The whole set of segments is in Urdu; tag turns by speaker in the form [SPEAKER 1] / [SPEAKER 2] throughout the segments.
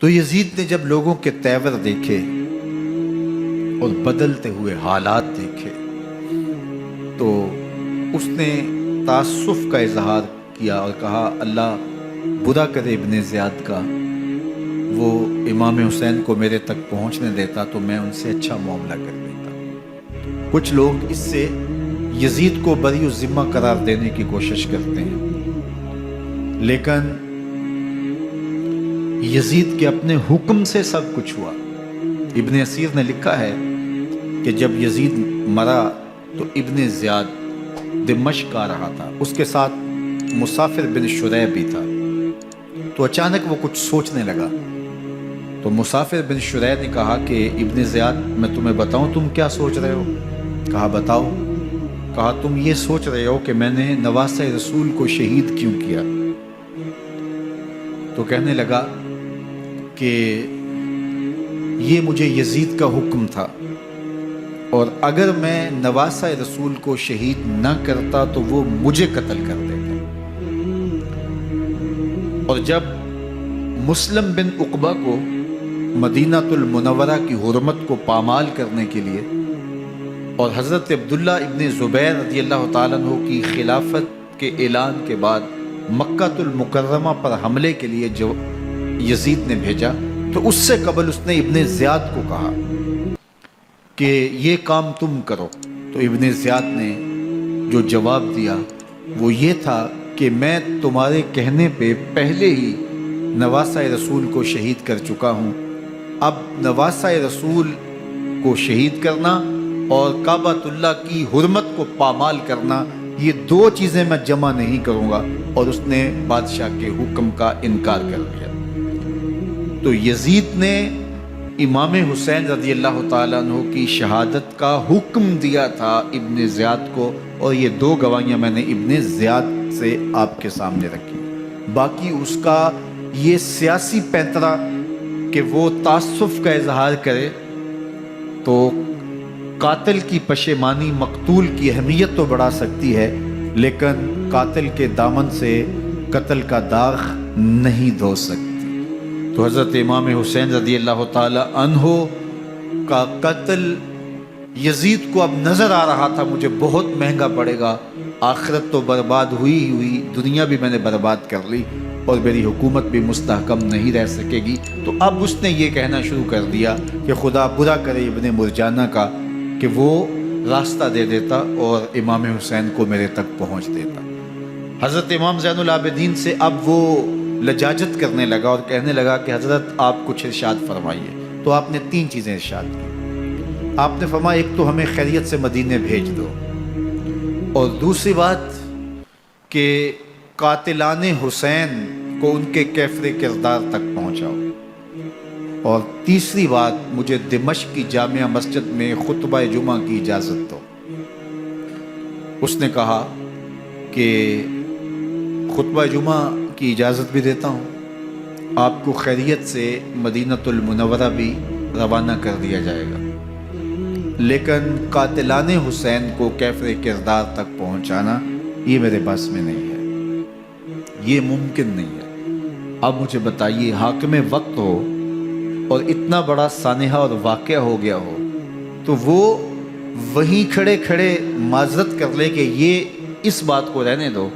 [SPEAKER 1] تو یزید نے جب لوگوں کے تیور دیکھے اور بدلتے ہوئے حالات دیکھے تو اس نے تعصف کا اظہار کیا اور کہا اللہ برا کرے ابن زیاد کا، وہ امام حسین کو میرے تک پہنچنے دیتا تو میں ان سے اچھا معاملہ کر لیتا۔ کچھ لوگ اس سے یزید کو بری الذمہ قرار دینے کی کوشش کرتے ہیں، لیکن یزید کے اپنے حکم سے سب کچھ ہوا۔ ابن اسیر نے لکھا ہے کہ جب یزید مرا تو ابن زیاد دمشق آ رہا تھا، اس کے ساتھ مسافر بن شریح بھی تھا، تو اچانک وہ کچھ سوچنے لگا۔ تو مسافر بن شریح نے کہا کہ ابن زیاد میں تمہیں بتاؤں تم کیا سوچ رہے ہو؟ کہا بتاؤ۔ کہا تم یہ سوچ رہے ہو کہ میں نے نواسہ رسول کو شہید کیوں کیا؟ تو کہنے لگا کہ یہ مجھے یزید کا حکم تھا، اور اگر میں نواسہ رسول کو شہید نہ کرتا تو وہ مجھے قتل کر دیتا۔ اور جب مسلم بن عقبہ کو مدینہ المنورہ کی حرمت کو پامال کرنے کے لیے اور حضرت عبداللہ ابن زبیر رضی اللہ تعالیٰ عنہ کی خلافت کے اعلان کے بعد مکہ المکرمہ پر حملے کے لیے جو یزید نے بھیجا، تو اس سے قبل اس نے ابن زیاد کو کہا کہ یہ کام تم کرو۔ تو ابن زیاد نے جو جواب دیا وہ یہ تھا کہ میں تمہارے کہنے پہ پہلے ہی نواسہ رسول کو شہید کر چکا ہوں، اب نواسہ رسول کو شہید کرنا اور کعبۃ اللہ کی حرمت کو پامال کرنا، یہ دو چیزیں میں جمع نہیں کروں گا، اور اس نے بادشاہ کے حکم کا انکار کر دیا۔ تو یزید نے امام حسین رضی اللہ تعالیٰ عنہ کی شہادت کا حکم دیا تھا ابن زیاد کو، اور یہ دو گواہیاں میں نے ابن زیاد سے آپ کے سامنے رکھی۔ باقی اس کا یہ سیاسی پینترا کہ وہ تعصف کا اظہار کرے، تو قاتل کی پشیمانی مقتول کی اہمیت تو بڑھا سکتی ہے، لیکن قاتل کے دامن سے قتل کا داغ نہیں دھو سکتی۔ تو حضرت امام حسین رضی اللہ تعالی عنہ کا قتل یزید کو اب نظر آ رہا تھا مجھے بہت مہنگا پڑے گا، آخرت تو برباد ہوئی، دنیا بھی میں نے برباد کر لی، اور میری حکومت بھی مستحکم نہیں رہ سکے گی۔ تو اب اس نے یہ کہنا شروع کر دیا کہ خدا برا کرے ابن مرجانہ کا کہ وہ راستہ دے دیتا اور امام حسین کو میرے تک پہنچ دیتا۔ حضرت امام زین العابدین سے اب وہ لجاجت کرنے لگا اور کہنے لگا کہ حضرت آپ کچھ ارشاد فرمائیے۔ تو آپ نے تین چیزیں ارشاد کی۔ آپ نے فرمایا ایک تو ہمیں خیریت سے مدینے بھیج دو، اور دوسری بات کہ قاتلان حسین کو ان کے کیفر کردار تک پہنچاؤ، اور تیسری بات مجھے دمشق کی جامعہ مسجد میں خطبہ جمعہ کی اجازت دو۔ اس نے کہا کہ خطبہ جمعہ کی اجازت بھی دیتا ہوں، آپ کو خیریت سے مدینہ المنورہ بھی روانہ کر دیا جائے گا، لیکن قاتلان حسین کو کیفر کردار تک پہنچانا یہ میرے بس میں نہیں ہے، یہ ممکن نہیں ہے۔ اب مجھے بتائیے حاکم وقت ہو اور اتنا بڑا سانحہ اور واقعہ ہو گیا ہو تو وہ وہیں کھڑے کھڑے معذرت کر لے کہ یہ اس بات کو رہنے دو،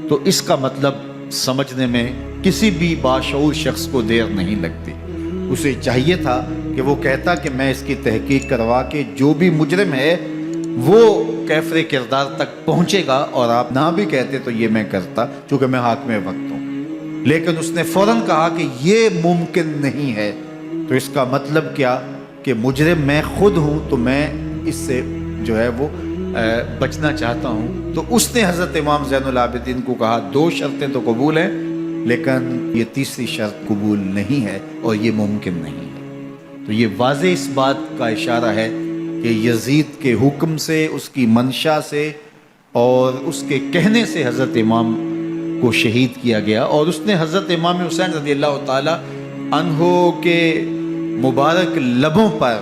[SPEAKER 1] تو اس کا مطلب سمجھنے میں کسی بھی باشعور شخص کو دیر نہیں لگتی۔ اسے چاہیے تھا کہ وہ کہتا کہ میں اس کی تحقیق کروا کے جو بھی مجرم ہے وہ کیفر کردار تک پہنچے گا، اور آپ نہ بھی کہتے تو یہ میں کرتا کیونکہ میں حاکم وقت ہوں، لیکن اس نے فوراً کہا کہ یہ ممکن نہیں ہے۔ تو اس کا مطلب کیا کہ مجرم میں خود ہوں، تو میں اس سے جو ہے وہ بچنا چاہتا ہوں۔ تو اس نے حضرت امام زین العابدین کو کہا دو شرطیں تو قبول ہیں، لیکن یہ تیسری شرط قبول نہیں ہے اور یہ ممکن نہیں ہے۔ تو یہ واضح اس بات کا اشارہ ہے کہ یزید کے حکم سے، اس کی منشا سے اور اس کے کہنے سے حضرت امام کو شہید کیا گیا، اور اس نے حضرت امام حسین رضی اللہ تعالی عنہ کے مبارک لبوں پر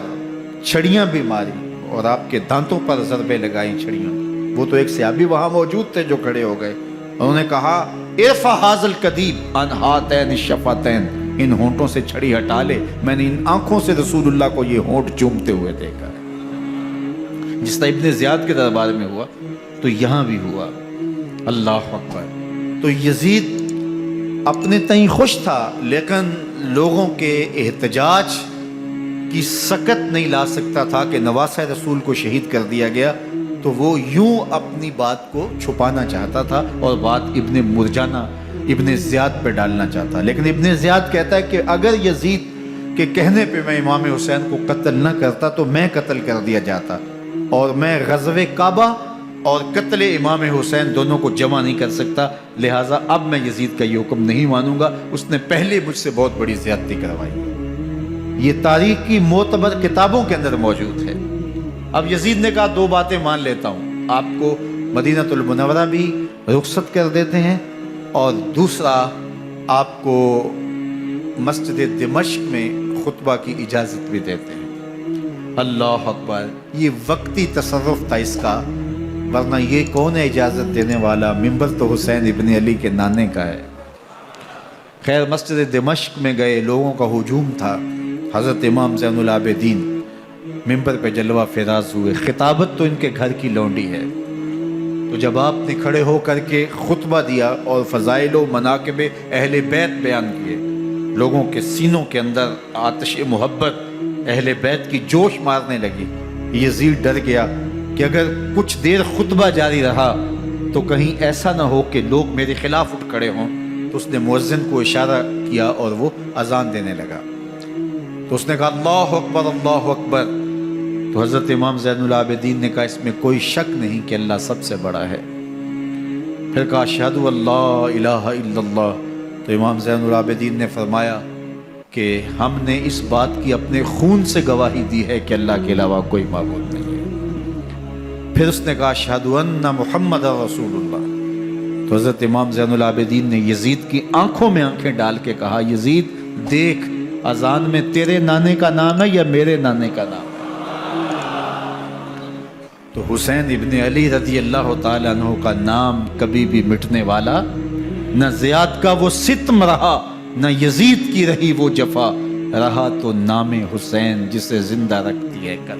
[SPEAKER 1] چھڑیاں بھی ماری اور آپ کے دانتوں پر ضربیں لگائیں چھڑیوں۔ وہ تو ایک صحابی وہاں موجود تھے جو کھڑے ہو گئے، انہوں نے کہا ارفع ھذا القدیب عن ہاتین الشفتین، ان ہونٹوں سے چھڑی ہٹا لے، میں نے ان آنکھوں سے رسول اللہ کو یہ ہونٹ چومتے ہوئے دیکھا ہے۔ جس طرح ابن زیاد کے دربار میں ہوا تو یہاں بھی ہوا۔ اللہ اکبر۔ تو یزید اپنے تئیں خوش تھا، لیکن لوگوں کے احتجاج کی سکت نہیں لا سکتا تھا کہ نواسہ رسول کو شہید کر دیا گیا، تو وہ یوں اپنی بات کو چھپانا چاہتا تھا اور بات ابن مرجانہ ابن زیاد پہ ڈالنا چاہتا۔ لیکن ابن زیاد کہتا ہے کہ اگر یزید کے کہنے پہ میں امام حسین کو قتل نہ کرتا تو میں قتل کر دیا جاتا، اور میں غزوہ کعبہ اور قتل امام حسین دونوں کو جمع نہیں کر سکتا، لہٰذا اب میں یزید کا یہ حکم نہیں مانوں گا، اس نے پہلے مجھ سے بہت بڑی زیادتی کروائی۔ یہ تاریخ کی معتبر کتابوں کے اندر موجود ہے۔ اب یزید نے کہا دو باتیں مان لیتا ہوں، آپ کو مدینہ المنورہ بھی رخصت کر دیتے ہیں، اور دوسرا آپ کو مسجد دمشق میں خطبہ کی اجازت بھی دیتے ہیں۔ اللہ اکبر۔ یہ وقتی تصرف تھا اس کا، ورنہ یہ کون ہے اجازت دینے والا؟ ممبر تو حسین ابن علی کے نانے کا ہے۔ خیر، مسجد دمشق میں گئے، لوگوں کا ہجوم تھا، حضرت امام زین العابدین ممبر پہ جلوہ فراز ہوئے۔ خطابت تو ان کے گھر کی لونڈی ہے، تو جب آپ نے کھڑے ہو کر کے خطبہ دیا اور فضائل و مناقب اہل بیت بیان کیے، لوگوں کے سینوں کے اندر آتش محبت اہل بیت کی جوش مارنے لگی۔ یزید ڈر گیا کہ اگر کچھ دیر خطبہ جاری رہا تو کہیں ایسا نہ ہو کہ لوگ میرے خلاف اٹھ کھڑے ہوں، تو اس نے مؤذن کو اشارہ کیا اور وہ اذان دینے لگا۔ تو اس نے کہا اللہ اکبر اللہ اکبر، تو حضرت امام زین العابدین نے کہا اس میں کوئی شک نہیں کہ اللہ سب سے بڑا ہے۔ پھر کہا اشہد ان لا الہ الا اللہ، تو امام زین العابدین نے فرمایا کہ ہم نے اس بات کی اپنے خون سے گواہی دی ہے کہ اللہ کے علاوہ کوئی معبود نہیں ہے۔ پھر اس نے کہا اشہد ان محمد رسول اللہ، تو حضرت امام زین العابدین نے یزید کی آنکھوں میں آنکھیں ڈال کے کہا یزید دیکھ، اذان میں تیرے نانے کا نام ہے یا میرے نانے کا نام ہے؟ تو حسین ابن علی رضی اللہ تعالیٰ عنہ کا نام کبھی بھی مٹنے والا نہ زیاد کا وہ ستم رہا، نہ یزید کی رہی وہ جفا، رہا تو نام حسین جسے زندہ رکھتی ہے کر۔